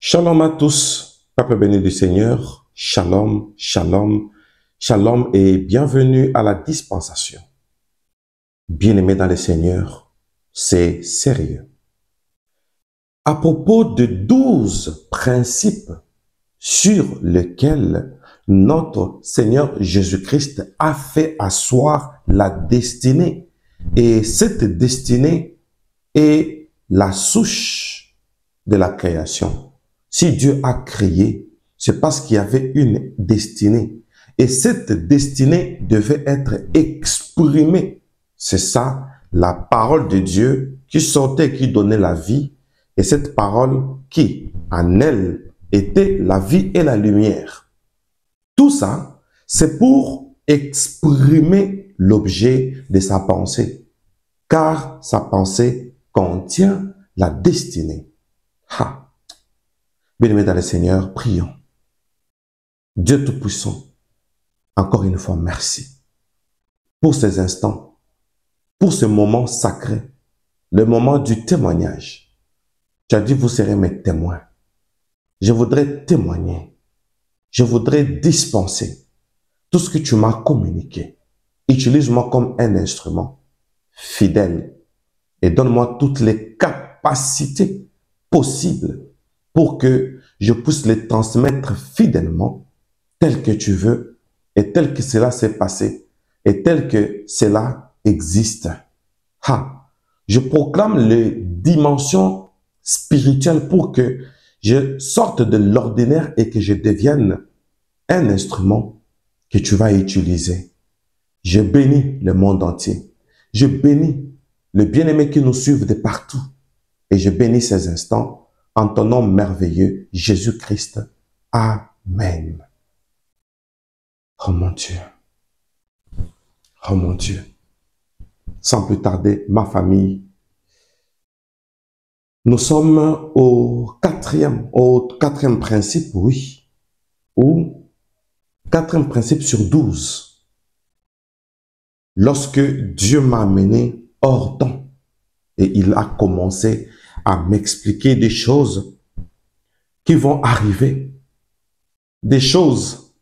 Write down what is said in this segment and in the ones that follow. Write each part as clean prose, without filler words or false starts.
Shalom à tous, peuple béni du Seigneur, shalom, shalom, shalom et bienvenue à la dispensation. Bien-aimés dans le Seigneur, c'est sérieux. À propos de 12 principes sur lesquels notre Seigneur Jésus-Christ a fait asseoir la destinée. Et cette destinée est la souche de la création. Si Dieu a créé, c'est parce qu'il y avait une destinée. Et cette destinée devait être exprimée. C'est ça, la parole de Dieu qui sortait, qui donnait la vie. Et cette parole qui, en elle, était la vie et la lumière. Tout ça, c'est pour exprimer l'objet de sa pensée. Car sa pensée contient la destinée. Bien-aimés dans le Seigneur, prions. Dieu Tout-Puissant, encore une fois, merci pour ces instants, pour ce moment sacré, le moment du témoignage. Tu as dit, vous serez mes témoins. Je voudrais témoigner. Je voudrais dispenser tout ce que tu m'as communiqué. Utilise-moi comme un instrument fidèle et donne-moi toutes les capacités possibles pour que je puisse les transmettre fidèlement tel que tu veux et tel que cela s'est passé et tel que cela existe. Je proclame les dimensions spirituelles pour que je sorte de l'ordinaire et que je devienne un instrument que tu vas utiliser. Je bénis le monde entier. Je bénis le bien-aimé qui nous suivent de partout. Et je bénis ces instants en ton nom merveilleux, Jésus-Christ. Amen. Oh mon Dieu. Oh mon Dieu. Sans plus tarder, ma famille, nous sommes au quatrième principe, oui. Ou quatrième principe sur 12. Lorsque Dieu m'a amené hors temps et il a commencé à m'expliquer des choses qui vont arriver, des choses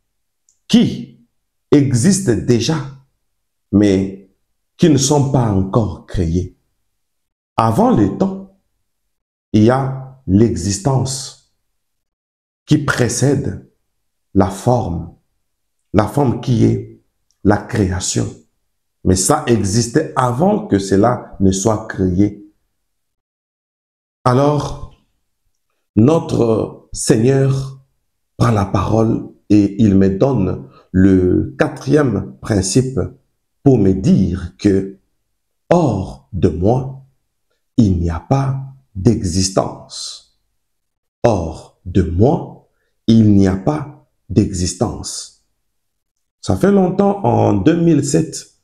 qui existent déjà, mais qui ne sont pas encore créées. Avant le temps, il y a l'existence qui précède la forme qui est la création. Mais ça existait avant que cela ne soit créé. Alors, notre Seigneur prend la parole et il me donne le quatrième principe pour me dire que hors de moi, il n'y a pas d'existence. Hors de moi, il n'y a pas d'existence. Ça fait longtemps, en 2007,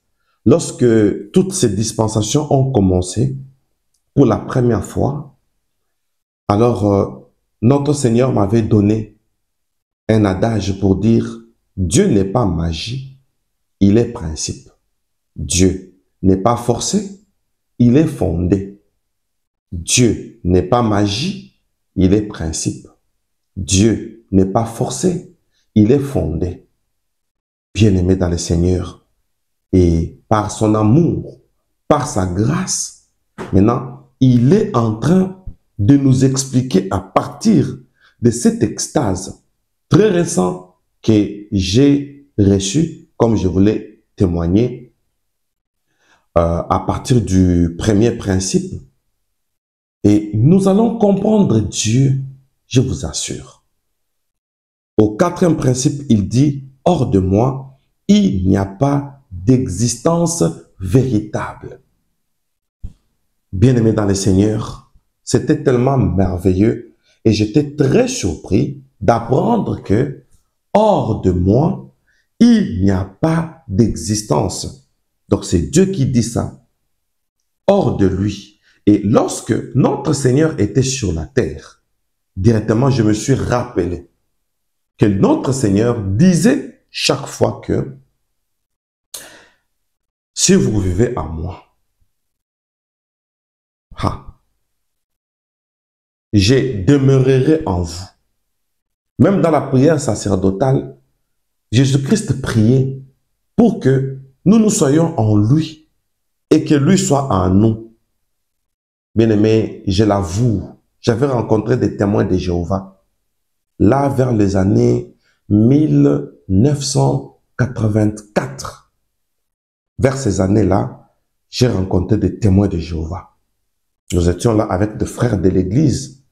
lorsque toutes ces dispensations ont commencé pour la première fois, alors notre Seigneur m'avait donné un adage pour dire Dieu n'est pas magie, il est principe. Dieu n'est pas forcé, il est fondé. Dieu n'est pas magie, il est principe. Dieu n'est pas forcé, il est fondé. Bien-aimé dans le Seigneur, et par son amour, par sa grâce, maintenant, il est en train de nous expliquer à partir de cette extase très récente que j'ai reçue, comme je voulais témoigner, à partir du premier principe. Et nous allons comprendre Dieu, je vous assure. Au quatrième principe, il dit, hors de moi, il n'y a pas d'existence véritable. Bien-aimé dans le Seigneur, c'était tellement merveilleux et j'étais très surpris d'apprendre que hors de moi, il n'y a pas d'existence. Donc c'est Dieu qui dit ça. Hors de lui. Et lorsque notre Seigneur était sur la terre, directement je me suis rappelé que notre Seigneur disait chaque fois que si vous vivez en moi, je demeurerai en vous. Même dans la prière sacerdotale, Jésus-Christ priait pour que nous soyons en lui et que lui soit en nous. Bien-aimé, je l'avoue, j'avais rencontré des témoins de Jéhovah. Là, vers les années 1984, vers ces années-là, j'ai rencontré des témoins de Jéhovah. Nous étions là avec des frères de l'église.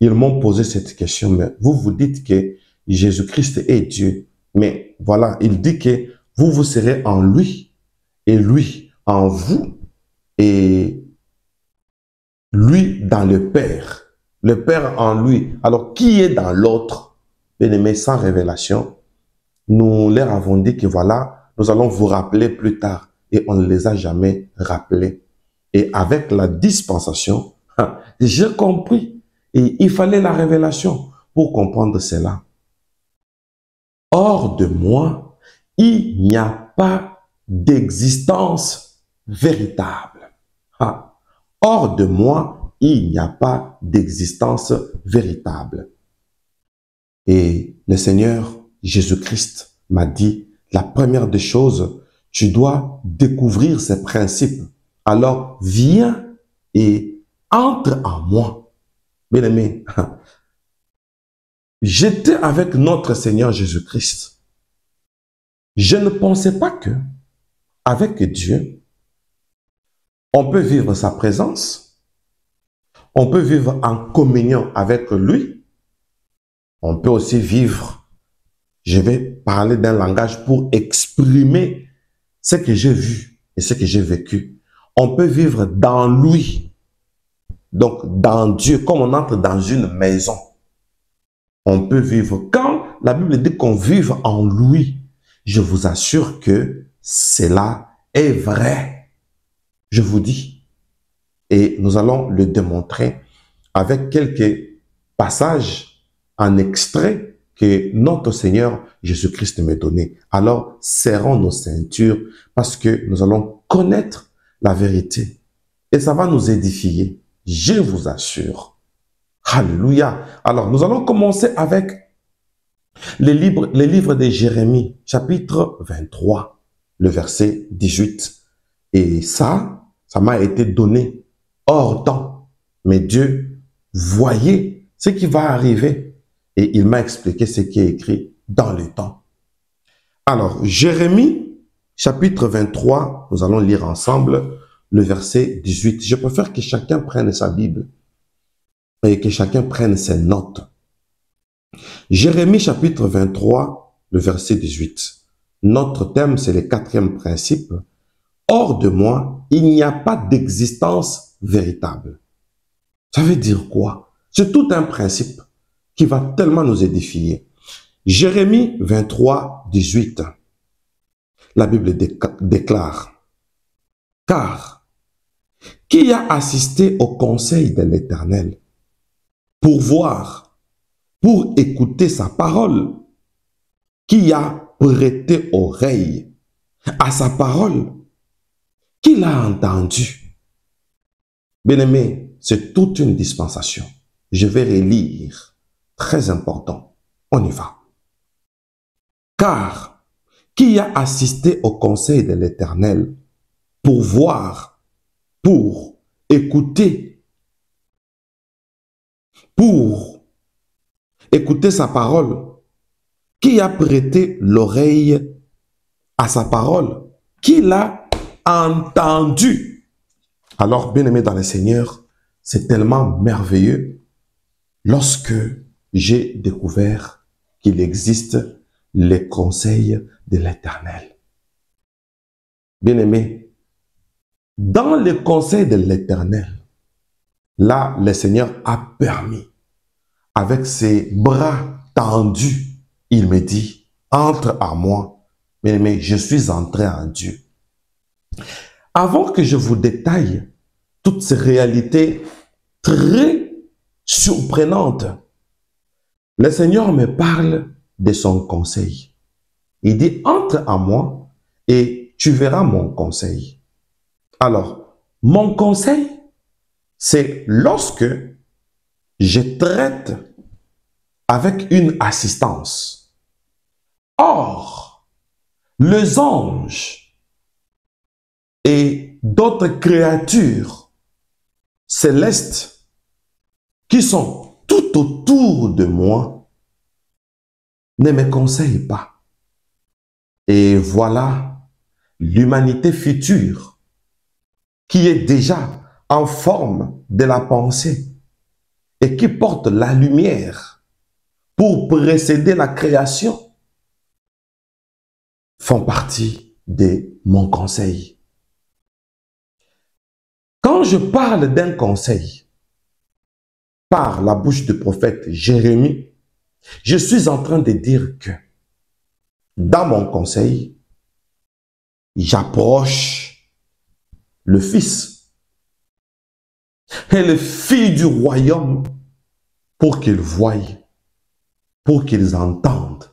Ils m'ont posé cette question, mais vous dites que Jésus-Christ est Dieu. Mais voilà, il dit que vous serez en lui et lui en vous et lui dans le Père en lui. Alors, qui est dans l'autre? Bien-aimé, sans révélation, nous leur avons dit que voilà, nous allons vous rappeler plus tard. Et on ne les a jamais rappelés. Et avec la dispensation, j'ai compris. Et il fallait la révélation pour comprendre cela. Hors de moi, il n'y a pas d'existence véritable. Hors de moi, il n'y a pas d'existence véritable. Et le Seigneur Jésus-Christ m'a dit, la première des choses, tu dois découvrir ces principes. Alors, viens et entre en moi. Bien-aimé, j'étais avec notre Seigneur Jésus-Christ. Je ne pensais pas que, avec Dieu, on peut vivre sa présence, on peut vivre en communion avec lui, on peut aussi vivre, je vais parler d'un langage pour exprimer ce que j'ai vu et ce que j'ai vécu. On peut vivre dans lui, donc dans Dieu, comme on entre dans une maison. On peut vivre, quand la Bible dit qu'on vive en lui, je vous assure que cela est vrai. Je vous dis. Et nous allons le démontrer avec quelques passages en extrait que notre Seigneur Jésus-Christ m'a donné. Alors, serrons nos ceintures parce que nous allons connaître la vérité. Et ça va nous édifier. Je vous assure. Alléluia. Alors, nous allons commencer avec les livres de Jérémie, chapitre 23, le verset 18. Et ça m'a été donné hors temps. Mais Dieu voyait ce qui va arriver. Et il m'a expliqué ce qui est écrit dans le temps. Alors, Jérémie, chapitre 23, nous allons lire ensemble le verset 18. Je préfère que chacun prenne sa Bible et que chacun prenne ses notes. Jérémie, chapitre 23, le verset 18. Notre thème, c'est le 4e principe. Hors de moi, il n'y a pas d'existence véritable. Ça veut dire quoi? C'est tout un principe qui va tellement nous édifier. Jérémie 23, 18. La Bible déclare, « Car qui a assisté au conseil de l'Éternel pour voir, pour écouter sa parole? Qui a prêté oreille à sa parole? Qui l'a entendu? » Bien-aimé, c'est toute une dispensation. Je vais relire. Très important. On y va. Car qui a assisté au conseil de l'Éternel pour voir, pour écouter sa parole? Qui a prêté l'oreille à sa parole? Qui l'a entendu? Alors, bien-aimé dans le Seigneur, c'est tellement merveilleux lorsque j'ai découvert qu'il existe les conseils de l'Éternel. Bien-aimé, dans les conseils de l'Éternel, là, le Seigneur a permis, avec ses bras tendus, il me dit, entre à moi. Bien-aimé, je suis entré en Dieu. Avant que je vous détaille toutes ces réalités très surprenantes, le Seigneur me parle de son conseil. Il dit, entre à moi et tu verras mon conseil. Alors, mon conseil, c'est lorsque je traite avec une assistance. Or, les anges et d'autres créatures célestes qui sont tout autour de moi ne me conseillent pas. Et voilà l'humanité future qui est déjà en forme de la pensée et qui porte la lumière pour précéder la création font partie de mon conseil. Quand je parle d'un conseil par la bouche du prophète Jérémie, je suis en train de dire que dans mon conseil, j'approche le Fils et les filles du royaume pour qu'ils voient, pour qu'ils entendent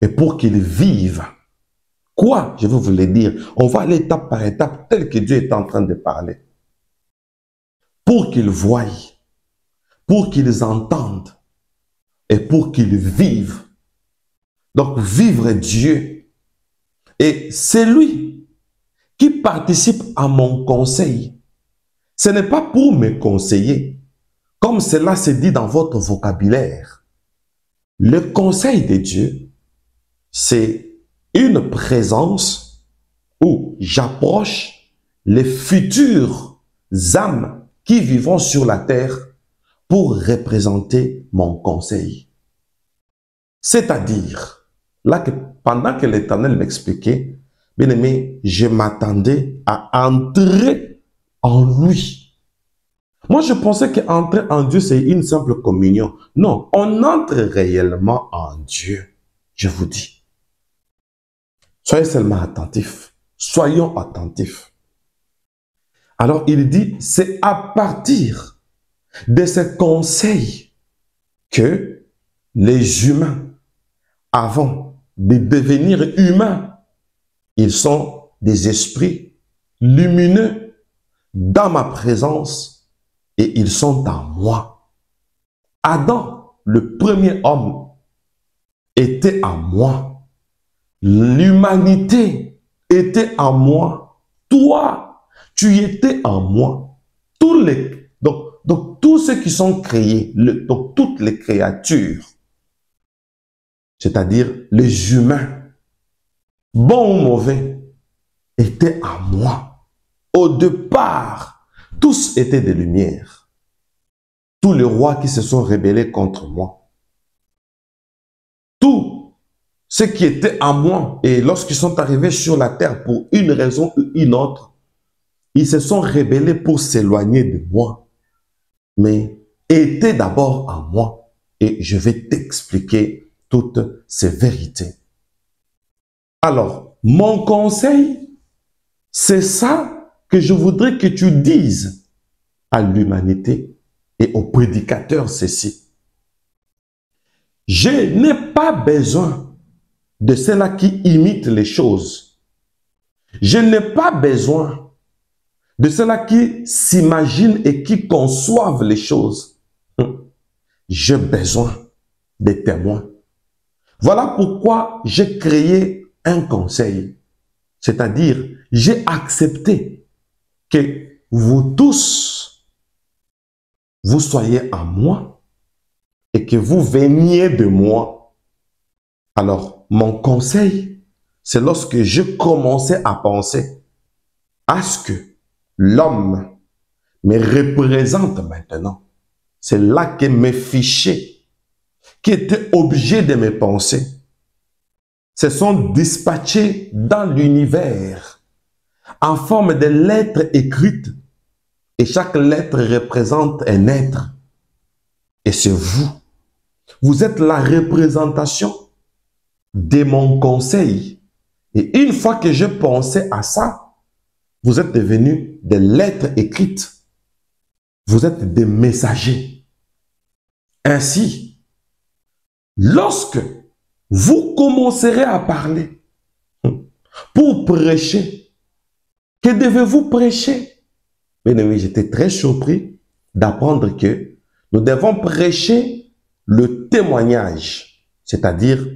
et pour qu'ils vivent. Quoi? Je vais vous le dire. On va aller étape par étape tel que Dieu est en train de parler. Pour qu'ils voient, pour qu'ils entendent et pour qu'ils vivent. Donc, vivre Dieu. Et c'est lui qui participe à mon conseil. Ce n'est pas pour me conseiller, comme cela se dit dans votre vocabulaire. Le conseil de Dieu, c'est une présence où j'approche les futures âmes qui vivront sur la terre pour représenter mon conseil. C'est-à-dire, là, pendant que l'Éternel m'expliquait, bien aimé, je m'attendais à entrer en lui. Moi, je pensais qu'entrer en Dieu, c'est une simple communion. Non, on entre réellement en Dieu, je vous dis. Soyez seulement attentifs. Soyons attentifs. Alors, il dit, c'est à partir de ce conseil que les humains, avant de devenir humains, ils sont des esprits lumineux dans ma présence et ils sont en moi. Adam, le premier homme, était en moi. L'humanité était en moi. Toi, tu étais en moi. Donc tous ceux qui sont créés, donc toutes les créatures, c'est-à-dire les humains, bons ou mauvais, étaient en moi. Au départ, tous étaient des lumières. Tous les rois qui se sont rebellés contre moi. Tous ceux qui étaient en moi, et lorsqu'ils sont arrivés sur la terre pour une raison ou une autre, ils se sont rebellés pour s'éloigner de moi, mais étaient d'abord en moi. Et je vais t'expliquer toutes ces vérités. Alors, mon conseil, c'est ça que je voudrais que tu dises à l'humanité et aux prédicateurs ceci. Je n'ai pas besoin de ceux-là qui imitent les choses. Je n'ai pas besoin de ceux-là qui s'imaginent et qui conçoivent les choses. J'ai besoin des témoins. Voilà pourquoi j'ai créé un conseil. C'est-à-dire, j'ai accepté que vous tous, vous soyez en moi et que vous veniez de moi. Alors, mon conseil, c'est lorsque je commençais à penser à ce que l'homme me représente maintenant. C'est là que mes fichiers, qui étaient objets de mes pensées, se sont dispatchés dans l'univers en forme de lettres écrites. Et chaque lettre représente un être. Et c'est vous. Vous êtes la représentation de mon conseil. Et une fois que je pensais à ça, vous êtes devenus des lettres écrites. Vous êtes des messagers. Ainsi, lorsque vous commencerez à parler pour prêcher, que devez-vous prêcher? Mais oui, j'étais très surpris d'apprendre que nous devons prêcher le témoignage, c'est-à-dire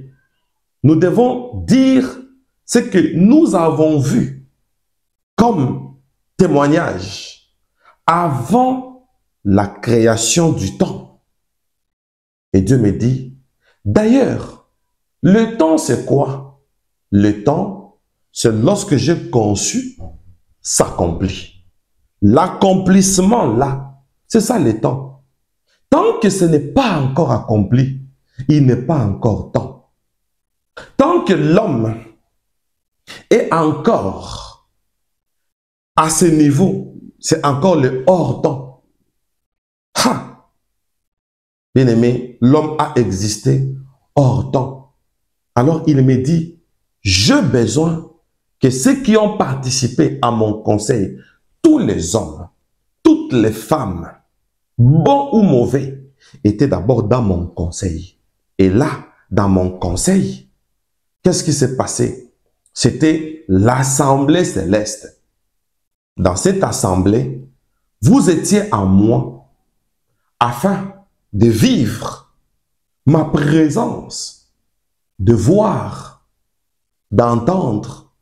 nous devons dire ce que nous avons vu comme témoignage avant la création du temps. Et Dieu me dit, d'ailleurs, le temps c'est quoi? Le temps, c'est lorsque j'ai conçu, s'accomplit. L'accomplissement là, c'est ça le temps. Tant que ce n'est pas encore accompli, il n'est pas encore temps. Tant que l'homme est encore à ce niveau, c'est encore le hors-temps. Bien aimé, l'homme a existé hors temps. Alors il me dit, j'ai besoin que ceux qui ont participé à mon conseil, tous les hommes, toutes les femmes, bons ou mauvais, étaient d'abord dans mon conseil. Et là, dans mon conseil, qu'est-ce qui s'est passé? C'était l'assemblée céleste. Dans cette assemblée, vous étiez en moi afin de vivre ma présence, de voir, d'entendre,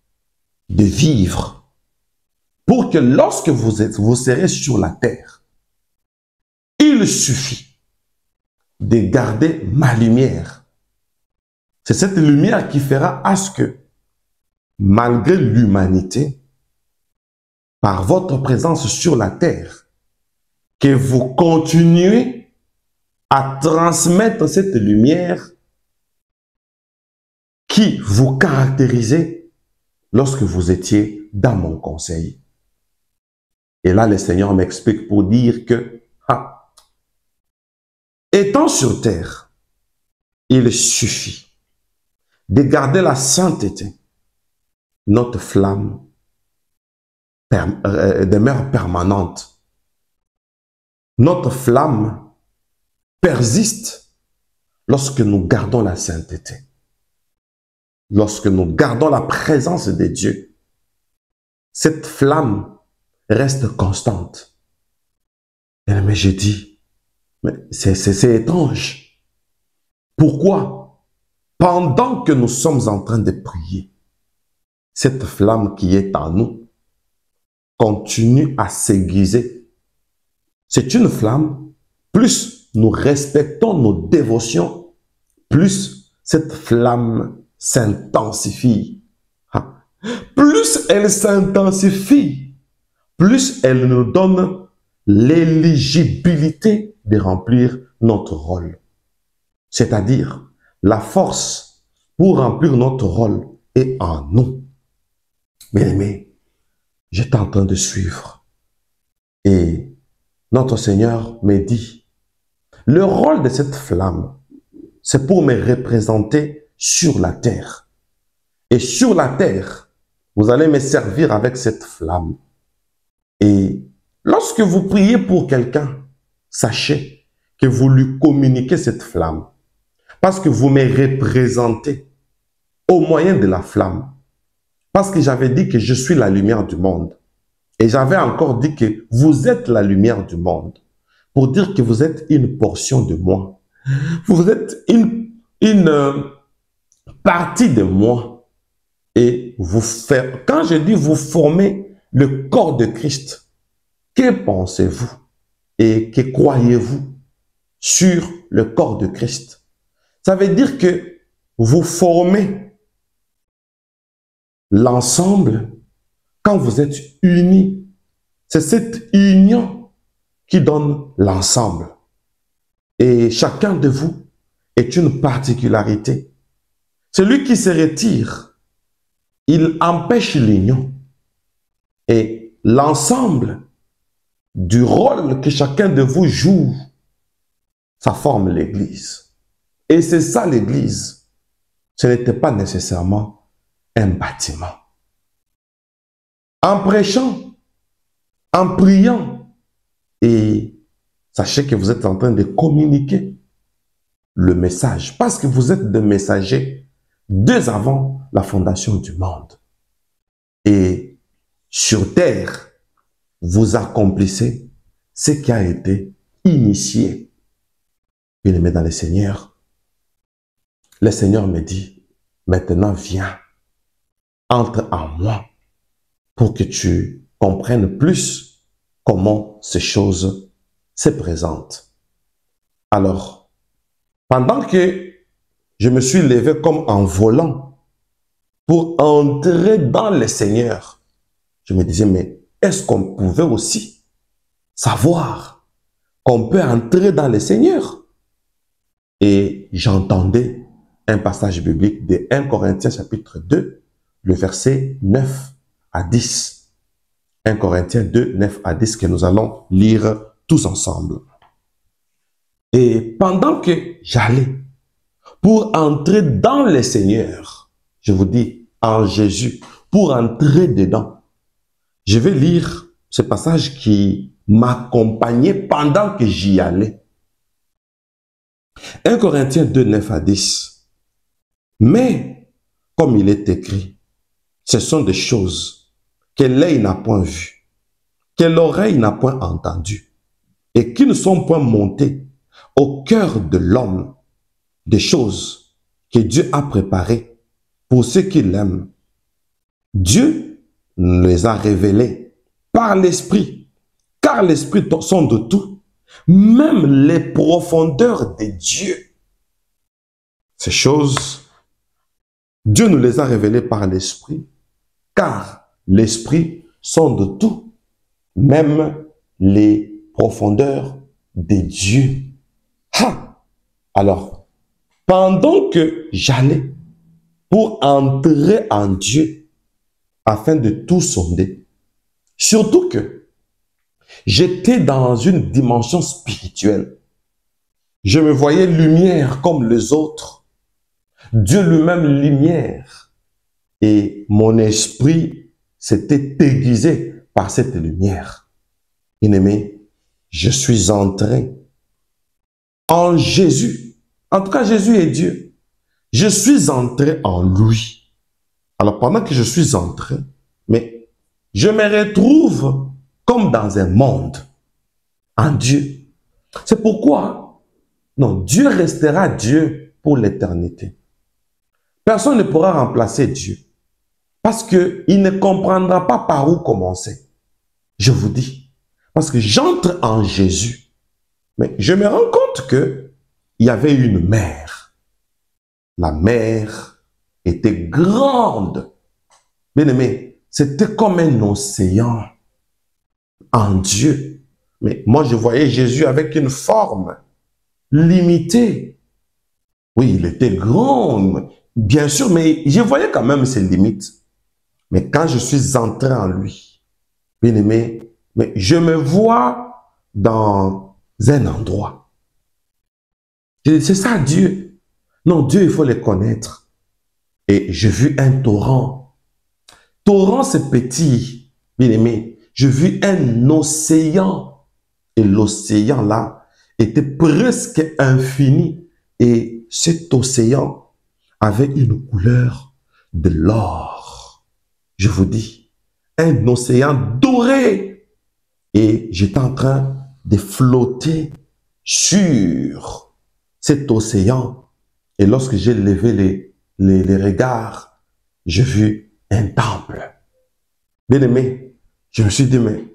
de vivre, pour que lorsque vous serez sur la terre, il suffit de garder ma lumière. C'est cette lumière qui fera à ce que, malgré l'humanité, par votre présence sur la terre, que vous continuez à transmettre cette lumière qui vous caractérisait lorsque vous étiez dans mon conseil. Et là, le Seigneur m'explique pour dire que, étant sur terre, il suffit de garder la sainteté. Notre flamme demeure permanente. Notre flamme persiste lorsque nous gardons la sainteté. Lorsque nous gardons la présence de Dieu, cette flamme reste constante. Mais je dis, c'est étrange. Pourquoi? Pendant que nous sommes en train de prier, cette flamme qui est en nous continue à s'aiguiser. C'est une flamme, plus nous respectons nos dévotions, plus cette flamme s'intensifie. Plus elle s'intensifie, plus elle nous donne l'éligibilité de remplir notre rôle. C'est-à-dire, la force pour remplir notre rôle est en nous. Bien-aimé, j'étais en train de suivre. Et notre Seigneur me dit, le rôle de cette flamme, c'est pour me représenter sur la terre. Et sur la terre, vous allez me servir avec cette flamme. Et lorsque vous priez pour quelqu'un, sachez que vous lui communiquez cette flamme. Parce que vous me représentez au moyen de la flamme. Parce que j'avais dit que je suis la lumière du monde. Et j'avais encore dit que vous êtes la lumière du monde. Pour dire que vous êtes une portion de moi. Vous êtes une partie de moi. Et vous faites, quand je dis vous formez le corps de Christ, que pensez-vous et que croyez-vous sur le corps de Christ? Ça veut dire que vous formez l'ensemble quand vous êtes unis. C'est cette union qui donne l'ensemble. Et chacun de vous est une particularité. Celui qui se retire, il empêche l'union. Et l'ensemble du rôle que chacun de vous joue, ça forme l'Église. Et c'est ça l'Église. Ce n'était pas nécessairement un bâtiment. En prêchant, en priant, et sachez que vous êtes en train de communiquer le message, parce que vous êtes des messagers dès avant la fondation du monde. Et sur terre, vous accomplissez ce qui a été initié. Bien-aimé dans le Seigneur, le Seigneur me dit, maintenant viens, entre en moi pour que tu comprennes plus comment ces choses se présentent. Alors, pendant que je me suis levé comme en volant pour entrer dans le Seigneur, je me disais, mais est-ce qu'on pouvait aussi savoir qu'on peut entrer dans le Seigneur? Et j'entendais un passage biblique de 1 Corinthiens chapitre 2, le verset 9 à 10. 1 Corinthiens 2, 9 à 10 que nous allons lire tous ensemble. Et pendant que j'allais pour entrer dans le Seigneur, je vous dis en Jésus, pour entrer dedans, je vais lire ce passage qui m'accompagnait pendant que j'y allais. 1 Corinthiens 2, 9 à 10. Mais, comme il est écrit, ce sont des choses que l'œil n'a point vues, que l'oreille n'a point entendues, et qui ne sont point montées au cœur de l'homme, des choses que Dieu a préparées pour ceux qui l'aiment. Dieu les a révélées par l'Esprit, car l'Esprit sonde de tout, même les profondeurs de Dieu. Ces choses, Dieu nous les a révélées par l'Esprit, car l'Esprit sonde tout, même les profondeurs de Dieu. Ha! Alors, pendant que j'allais pour entrer en Dieu, afin de tout sonder, surtout que j'étais dans une dimension spirituelle. Je me voyais lumière comme les autres. Dieu lui-même lumière. Et mon esprit s'était aiguisé par cette lumière. Bien-aimé, je suis entré en Jésus. En tout cas, Jésus est Dieu. Je suis entré en lui. Alors, pendant que je suis entré, mais je me retrouve comme dans un monde, en Dieu. C'est pourquoi, non, Dieu restera Dieu pour l'éternité. Personne ne pourra remplacer Dieu. Parce qu'il ne comprendra pas par où commencer. Je vous dis. Parce que j'entre en Jésus. Mais je me rends compte qu'il y avait une mer. La mer était grande. Bien aimé, c'était comme un océan en Dieu. Mais moi, je voyais Jésus avec une forme limitée. Oui, il était grand, bien sûr, mais je voyais quand même ses limites. Mais quand je suis entré en lui, bien aimé, mais je me vois dans un endroit. C'est ça Dieu. Non, Dieu, il faut le connaître. Et j'ai vu un torrent. Torrent, c'est petit, bien aimé. J'ai vu un océan. Et l'océan là était presque infini. Et cet océan avait une couleur de l'or. Je vous dis, un océan doré. Et j'étais en train de flotter sur cet océan. Et lorsque j'ai levé les regards, j'ai vu un temple. Bien aimé, je me suis dit, mais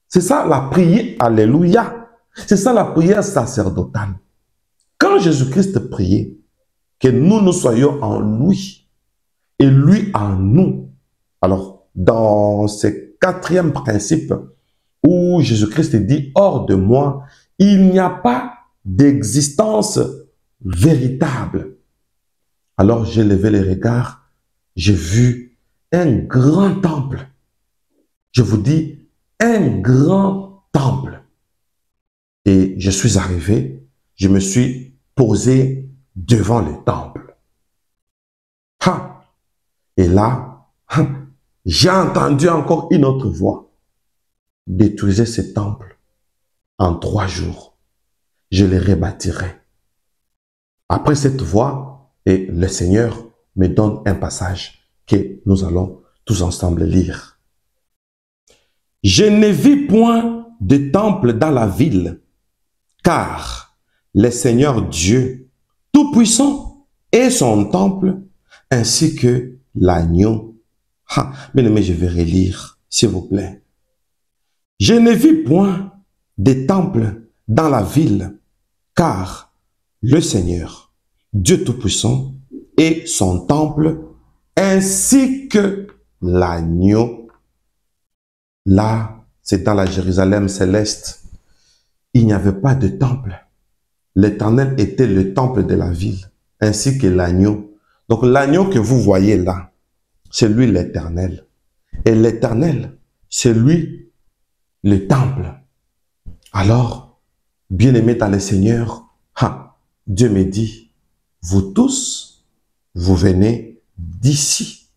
c'est ça la prière, alléluia. C'est ça la prière sacerdotale. Quand Jésus-Christ priait, que nous soyons en lui et lui en nous. Alors, dans ce quatrième principe où Jésus-Christ dit, hors de moi, il n'y a pas d'existence véritable. Alors, j'ai levé les regards, j'ai vu un grand temple. Je vous dis, un grand temple. Et je suis arrivé, je me suis posé devant le temple. Ha! Et là, j'ai entendu encore une autre voix. Détruisez ce temple en 3 jours. Je le rebâtirai. Après cette voix, et le Seigneur me donne un passage que nous allons tous ensemble lire. Je ne vis point de temple dans la ville, car le Seigneur Dieu Tout-Puissant et son temple, ainsi que l'agneau. Ah, bien aimé, je vais relire, s'il vous plaît. Je ne vis point des temples dans la ville, car le Seigneur, Dieu Tout-Puissant, et son temple, ainsi que l'agneau. Là, c'est dans la Jérusalem céleste. Il n'y avait pas de temple. L'Éternel était le temple de la ville, ainsi que l'agneau. Donc l'agneau que vous voyez là, c'est lui l'Éternel. Et l'Éternel, c'est lui le temple. Alors, bien-aimés dans le Seigneur, Dieu me dit, vous tous, vous venez d'ici.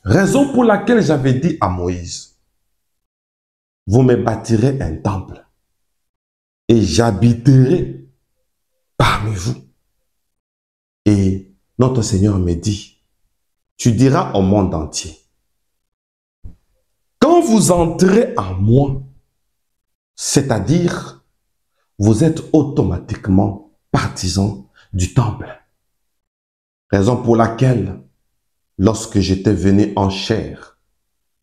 Raison pour laquelle j'avais dit à Moïse, vous me bâtirez un temple et j'habiterai parmi vous. Et notre Seigneur me dit, tu diras au monde entier, quand vous entrez en moi, c'est-à-dire, vous êtes automatiquement partisans du temple. Raison pour laquelle, lorsque j'étais venu en chair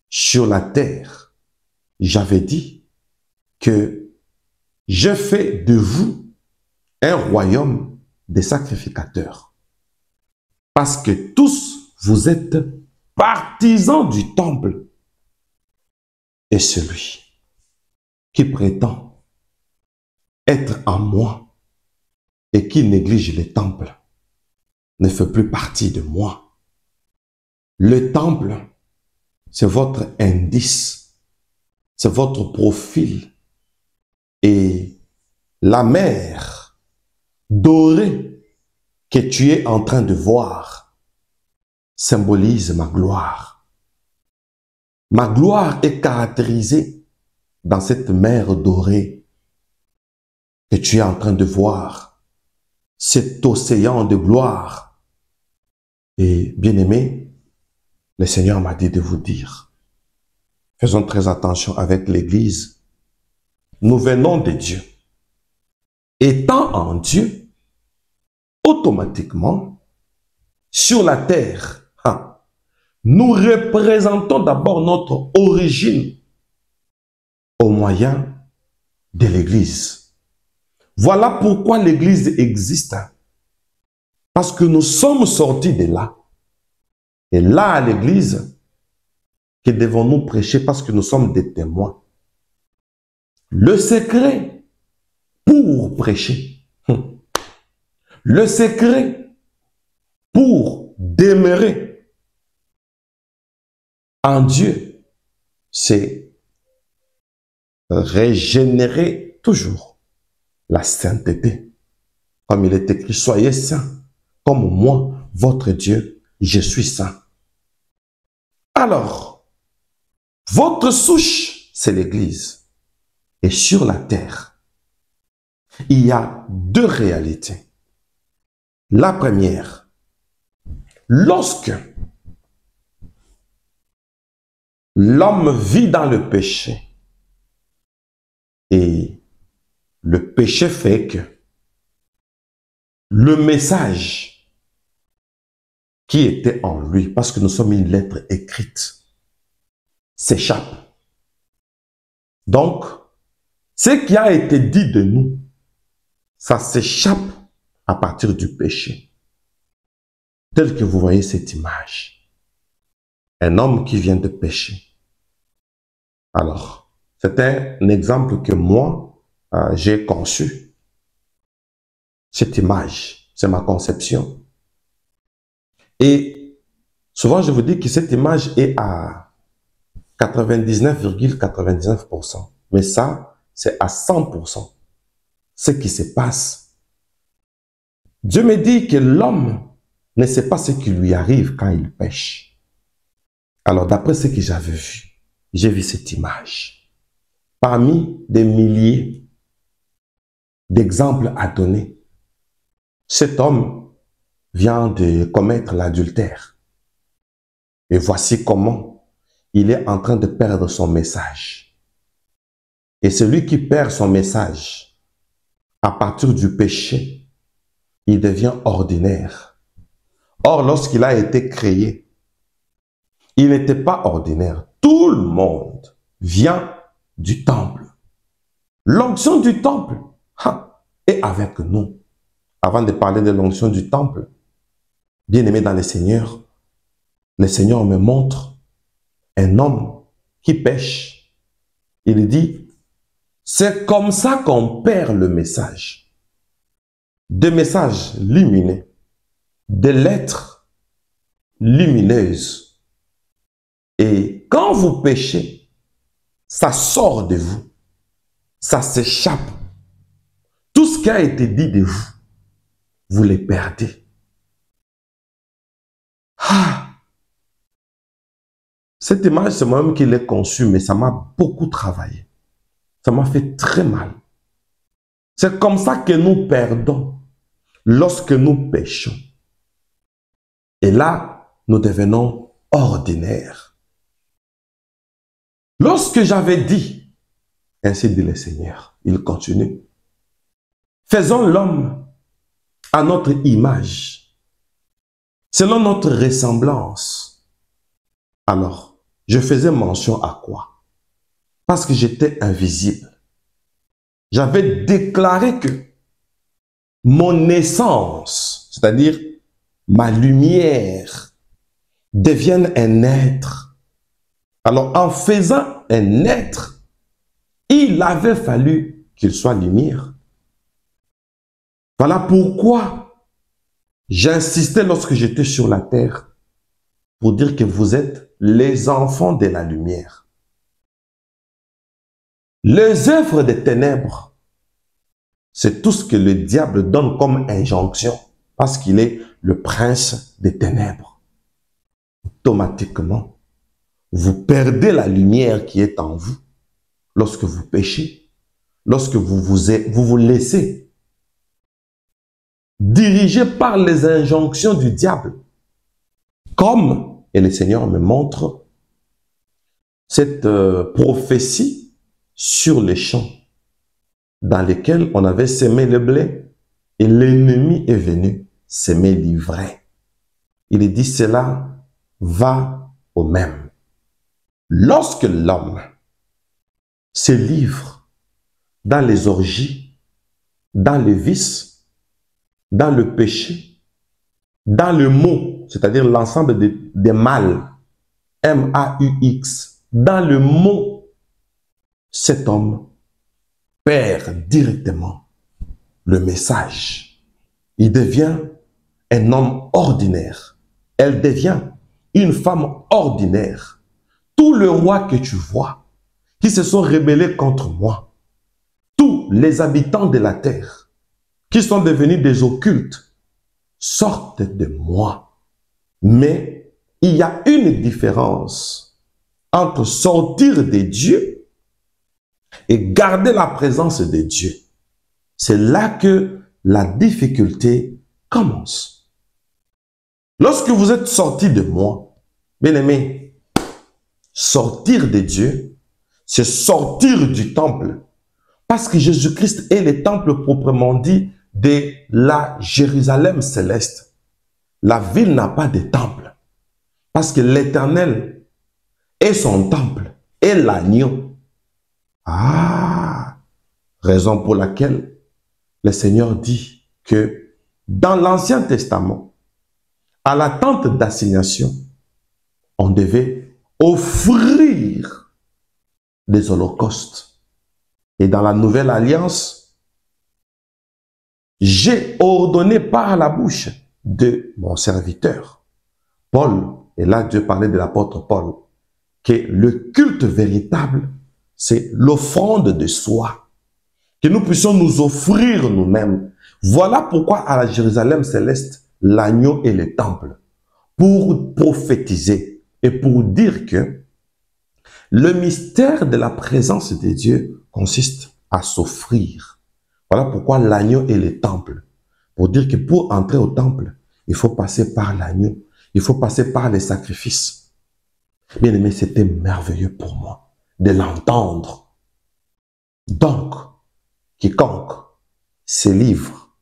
sur la terre, j'avais dit que je fais de vous un royaume des sacrificateurs. Parce que tous, vous êtes partisans du temple. Et celui qui prétend être en moi et qui néglige le temple ne fait plus partie de moi. Le temple, c'est votre indice, c'est votre profil. Et la mer dorée que tu es en train de voir symbolise ma gloire. Ma gloire est caractérisée dans cette mer dorée que tu es en train de voir, cet océan de gloire. Et bien aimé, le Seigneur m'a dit de vous dire, faisons très attention avec l'Église. Nous venons de Dieu. Étant en Dieu, automatiquement, sur la terre, nous représentons d'abord notre origine au moyen de l'Église. Voilà pourquoi l'Église existe. Parce que nous sommes sortis de là. Et là, à l'Église, que devons-nous prêcher parce que nous sommes des témoins. Le secret pour prêcher. Le secret pour demeurer en Dieu, c'est régénérer toujours la sainteté. Comme il est écrit, soyez saints, comme moi, votre Dieu, je suis saint. Alors, votre souche, c'est l'Église. Et sur la terre, il y a deux réalités. La première, lorsque l'homme vit dans le péché et le péché fait que le message qui était en lui, parce que nous sommes une lettre écrite, s'échappe. Donc, ce qui a été dit de nous, ça s'échappe à partir du péché. Tel que vous voyez cette image. Un homme qui vient de pécher. Alors, c'est un exemple que moi, j'ai conçu. Cette image, c'est ma conception. Et souvent, je vous dis que cette image est à 99,99%. Mais ça, c'est à 100%. Ce qui se passe. Dieu me dit que l'homme ne sait pas ce qui lui arrive quand il pêche. Alors, d'après ce que j'avais vu, j'ai vu cette image. Parmi des milliers d'exemples à donner, cet homme vient de commettre l'adultère. Et voici comment il est en train de perdre son message. Et celui qui perd son message à partir du péché, il devient ordinaire. Or, lorsqu'il a été créé, il n'était pas ordinaire. Tout le monde vient du temple. L'onction du temple est avec nous. Avant de parler de l'onction du temple, bien-aimé dans le Seigneur me montre un homme qui pêche. Il dit, c'est comme ça qu'on perd le message. Des messages lumineux, des lettres lumineuses. Et quand vous péchez, ça sort de vous, ça s'échappe. Tout ce qui a été dit de vous, vous les perdez. Cette image, c'est moi-même qui l'ai conçue, mais ça m'a beaucoup travaillé. Ça m'a fait très mal. C'est comme ça que nous perdons lorsque nous péchons. Et là, nous devenons ordinaires. Lorsque j'avais dit, ainsi dit le Seigneur, il continue, faisons l'homme à notre image, selon notre ressemblance. Alors, je faisais mention à quoi? Parce que j'étais invisible. J'avais déclaré que mon essence, c'est-à-dire ma lumière, devienne un être. Alors, en faisant un être, il avait fallu qu'il soit lumière. Voilà pourquoi j'insistais lorsque j'étais sur la terre pour dire que vous êtes les enfants de la lumière. Les œuvres des ténèbres, c'est tout ce que le diable donne comme injonction parce qu'il est le prince des ténèbres. Automatiquement, vous perdez la lumière qui est en vous lorsque vous péchez, lorsque vous vous laissez diriger par les injonctions du diable. Comme, et le Seigneur me montre, cette prophétie sur les champs dans lesquels on avait semé le blé et l'ennemi est venu s'aimer l'ivraie. Il dit cela va au même. Lorsque l'homme se livre dans les orgies, dans les vices, dans le péché, dans le mot, c'est-à-dire l'ensemble des mal, M-A-U-X, dans le mot, cet homme perd directement le message. Il devient un homme ordinaire. Elle devient une femme ordinaire. Tous les rois que tu vois, qui se sont rebellés contre moi, tous les habitants de la terre, qui sont devenus des occultes, sortent de moi. Mais il y a une différence entre sortir de Dieu et garder la présence de Dieu. C'est là que la difficulté commence. Lorsque vous êtes sorti de moi, bien-aimé, sortir de Dieu, c'est sortir du temple. Parce que Jésus-Christ est le temple proprement dit de la Jérusalem céleste. La ville n'a pas de temple. Parce que l'Éternel est son temple, est l'agneau. Raison pour laquelle le Seigneur dit que dans l'Ancien Testament, à la tente d'assignation, on devait offrir des holocaustes. Et dans la Nouvelle Alliance, j'ai ordonné par la bouche de mon serviteur, Paul, et là Dieu parlait de l'apôtre Paul, que le culte véritable, c'est l'offrande de soi. Que nous puissions nous offrir nous-mêmes. Voilà pourquoi à la Jérusalem céleste, l'agneau est le temple. Pour prophétiser et pour dire que le mystère de la présence de Dieu consiste à s'offrir. Voilà pourquoi l'agneau est le temple. Pour dire que pour entrer au temple, il faut passer par l'agneau. Il faut passer par les sacrifices. Bien aimé, c'était merveilleux pour moi de l'entendre. Donc, quiconque se livre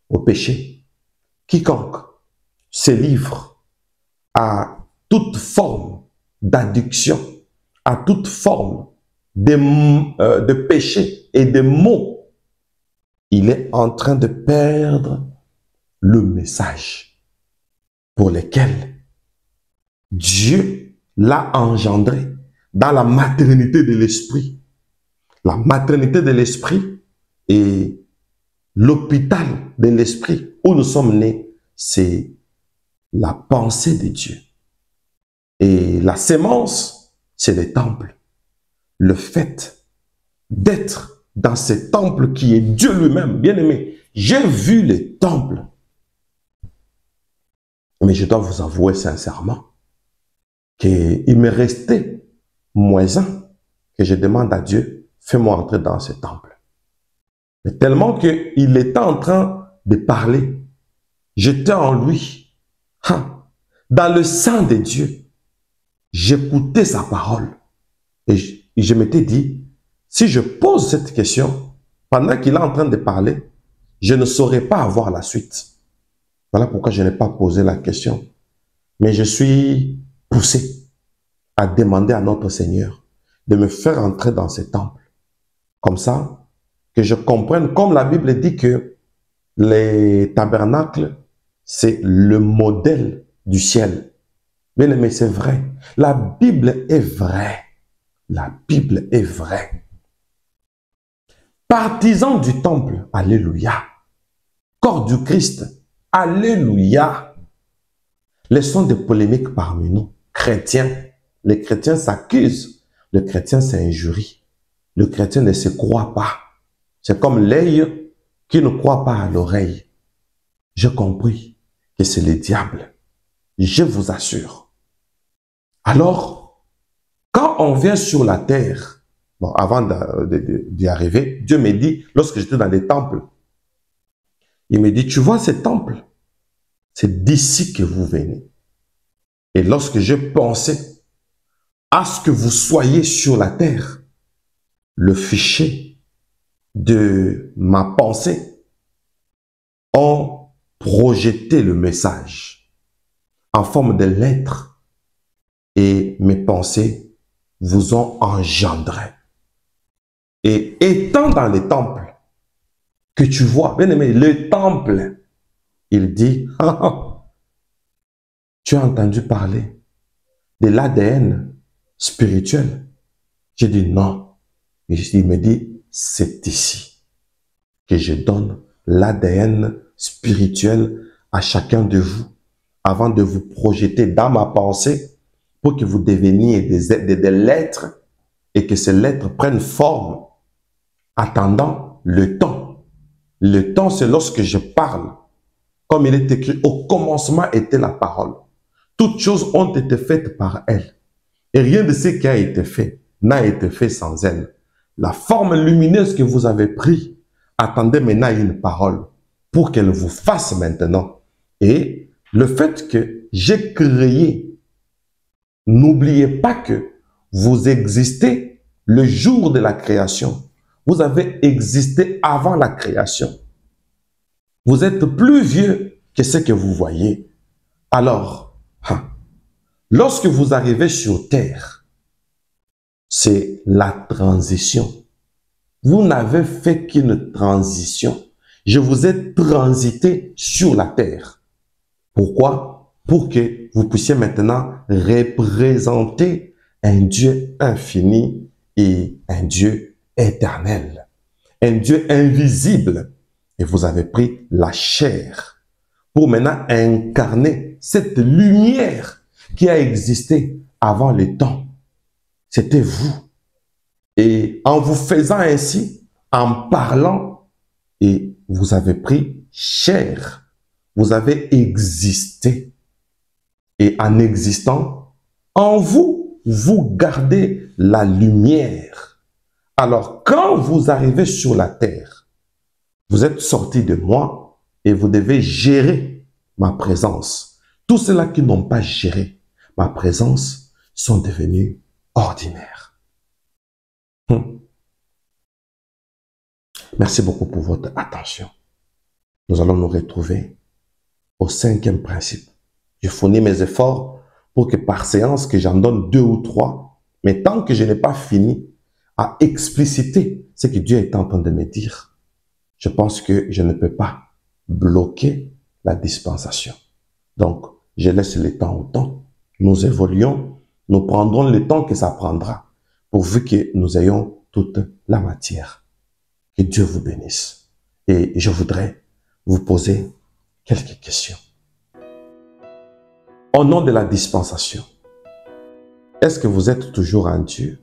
au péché, quiconque se livre à toute forme d'addiction, à toute forme de péché et de maux, il est en train de perdre le message pour lequel Dieu l'a engendré dans la maternité de l'esprit. La maternité de l'esprit et l'hôpital de l'esprit où nous sommes nés, c'est la pensée de Dieu. Et la sémence, c'est le temple. Le fait d'être dans ce temple qui est Dieu lui-même, bien aimé. J'ai vu le temple. Mais je dois vous avouer sincèrement qu'il me restait moins un que je demande à Dieu, fais-moi entrer dans ce temple. Mais tellement qu'il était en train de parler, j'étais en lui. Dans le sang de Dieu, j'écoutais sa parole. Et je m'étais dit, si je pose cette question, pendant qu'il est en train de parler, je ne saurais pas avoir la suite. Voilà pourquoi je n'ai pas posé la question. Mais je suis poussé à demander à notre Seigneur de me faire entrer dans ce temple. Comme ça, que je comprenne, comme la Bible dit que les tabernacles, c'est le modèle du ciel. Bien aimé, c'est vrai. La Bible est vraie. La Bible est vraie. Partisans du temple, alléluia. Corps du Christ, alléluia. Laissons des polémiques parmi nous. Chrétiens, les chrétiens s'accusent. Le chrétien s'injurie. Le chrétien ne se croit pas. C'est comme l'œil qui ne croit pas à l'oreille. J'ai compris que c'est le diable. Je vous assure. Alors, quand on vient sur la terre, bon, avant d'y arriver, Dieu me dit, lorsque j'étais dans les temples, il me dit, tu vois ces temples, c'est d'ici que vous venez. Et lorsque je pensais à ce que vous soyez sur la terre, le fichier de ma pensée ont projeté le message en forme de lettres et mes pensées vous ont engendré. Et étant dans les temples, que tu vois, bien aimé, le temple, il dit, tu as entendu parler de l'ADN spirituel. J'ai dit non. Il me dit, c'est ici que je donne l'ADN spirituel à chacun de vous avant de vous projeter dans ma pensée pour que vous deveniez des lettres et que ces lettres prennent forme attendant le temps. Le temps, c'est lorsque je parle. Comme il est écrit, au commencement était la parole. Toutes choses ont été faites par elle. Et rien de ce qui a été fait n'a été fait sans elle. La forme lumineuse que vous avez prise, attendez maintenant une parole pour qu'elle vous fasse maintenant. Et le fait que j'ai créé, n'oubliez pas que vous existez le jour de la création. Vous avez existé avant la création. Vous êtes plus vieux que ce que vous voyez. Alors, lorsque vous arrivez sur terre, c'est la transition. Vous n'avez fait qu'une transition. Je vous ai transité sur la terre. Pourquoi? Pour que vous puissiez maintenant représenter un Dieu infini et un Dieu éternel. Un Dieu invisible. Et vous avez pris la chair pour maintenant incarner cette lumière qui a existé avant le temps. C'était vous. Et en vous faisant ainsi, en parlant, et vous avez pris chair. Vous avez existé. Et en existant, en vous, vous gardez la lumière. Alors, quand vous arrivez sur la terre, vous êtes sorti de moi et vous devez gérer ma présence. Tous ceux-là qui n'ont pas géré ma présence sont devenus ordinaires. Merci beaucoup pour votre attention. Nous allons nous retrouver au 5e principe. Je fournis mes efforts pour que par séance, que j'en donne 2 ou 3, mais tant que je n'ai pas fini à expliciter ce que Dieu est en train de me dire, je pense que je ne peux pas bloquer la dispensation. Donc, je laisse le temps au temps. Nous évoluons, nous prendrons le temps que ça prendra, pourvu que nous ayons toute la matière. Que Dieu vous bénisse. Et je voudrais vous poser quelques questions. Au nom de la dispensation, est-ce que vous êtes toujours en Dieu?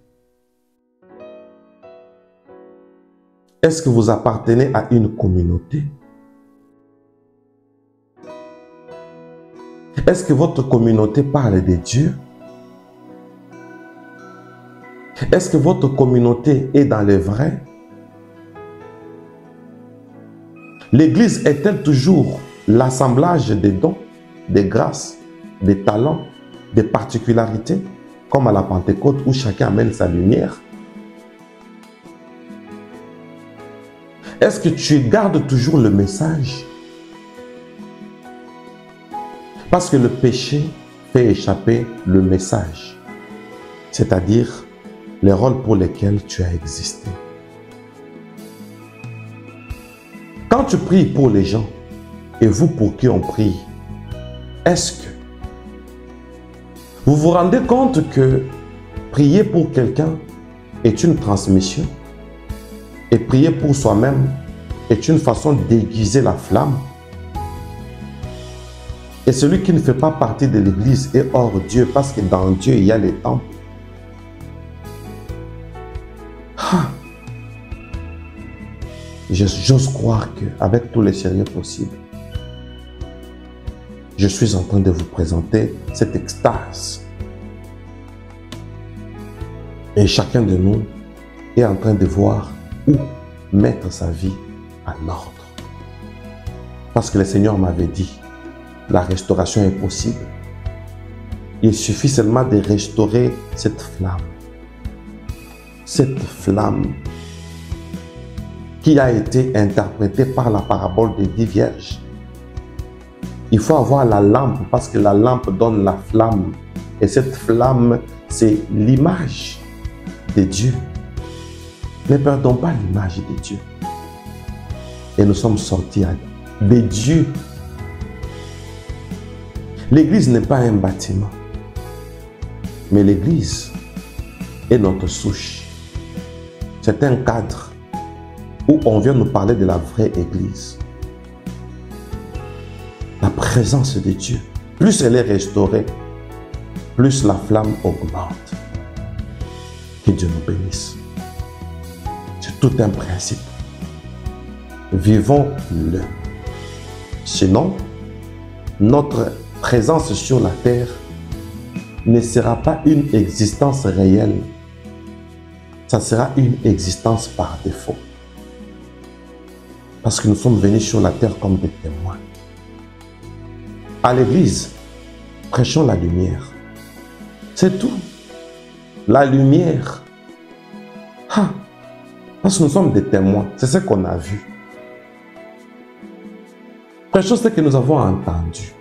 Est-ce que vous appartenez à une communauté? Est-ce que votre communauté parle de Dieu? Est-ce que votre communauté est dans le vrai? L'Église est-elle toujours l'assemblage des dons, des grâces, des talents, des particularités, comme à la Pentecôte où chacun amène sa lumière? Est-ce que tu gardes toujours le message? Parce que le péché fait échapper le message, c'est-à-dire les rôles pour lesquels tu as existé. Quand tu pries pour les gens, et vous pour qui on prie, est-ce que vous vous rendez compte que prier pour quelqu'un est une transmission et prier pour soi-même est une façon d'aiguiser la flamme? Et celui qui ne fait pas partie de l'Église est hors Dieu, parce que dans Dieu, il y a les temples. J'ose croire qu'avec tous les sérieux possibles, je suis en train de vous présenter cette extase. Et chacun de nous est en train de voir où mettre sa vie en ordre. Parce que le Seigneur m'avait dit, la restauration est possible. Il suffit seulement de restaurer cette flamme. Cette flamme qui a été interprétée par la parabole des 10 vierges. Il faut avoir la lampe parce que la lampe donne la flamme. Et cette flamme, c'est l'image de Dieu. Ne perdons pas l'image de Dieu. Et nous sommes sortis de Dieu. L'église n'est pas un bâtiment, mais l'église est notre souche. C'est un cadre où on vient nous parler de la vraie église. La présence de Dieu, plus elle est restaurée, plus la flamme augmente. Que Dieu nous bénisse. C'est tout un principe. Vivons-le. Sinon, notre présence sur la terre ne sera pas une existence réelle. Ça sera une existence par défaut. Parce que nous sommes venus sur la terre comme des témoins. À l'église, prêchons la lumière. C'est tout. La lumière. Parce que nous sommes des témoins. C'est ce qu'on a vu. Prêchons ce que nous avons entendu.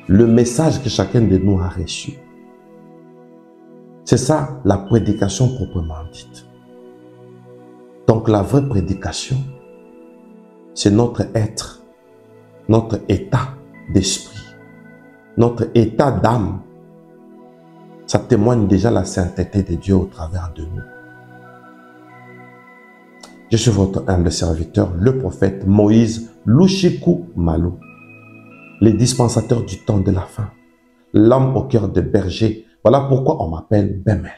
Le message que chacun de nous a reçu. C'est ça la prédication proprement dite. Donc la vraie prédication, c'est notre être, notre état d'esprit, notre état d'âme. Ça témoigne déjà la sainteté de Dieu au travers de nous. Je suis votre humble serviteur, le prophète Moïse Lushiku Malou, le dispensateur du temps de la fin, l'homme au cœur de berger. Voilà pourquoi on m'appelle Bemel.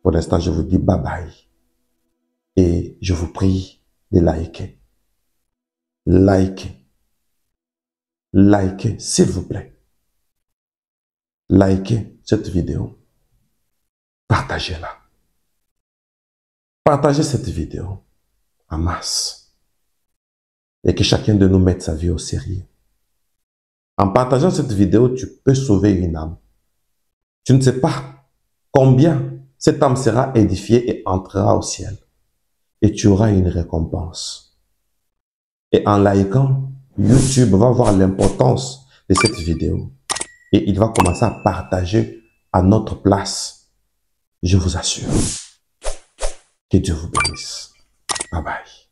Pour l'instant, je vous dis bye bye. Et je vous prie de liker. Likez. Likez, s'il vous plaît. Likez cette vidéo. Partagez-la. Partagez cette vidéo en masse. Et que chacun de nous mette sa vie au sérieux. En partageant cette vidéo, tu peux sauver une âme. Tu ne sais pas combien cette âme sera édifiée et entrera au ciel. et tu auras une récompense. Et en likant, YouTube va voir l'importance de cette vidéo et il va commencer à partager à notre place. Je vous assure. Que Dieu vous bénisse. Bye bye.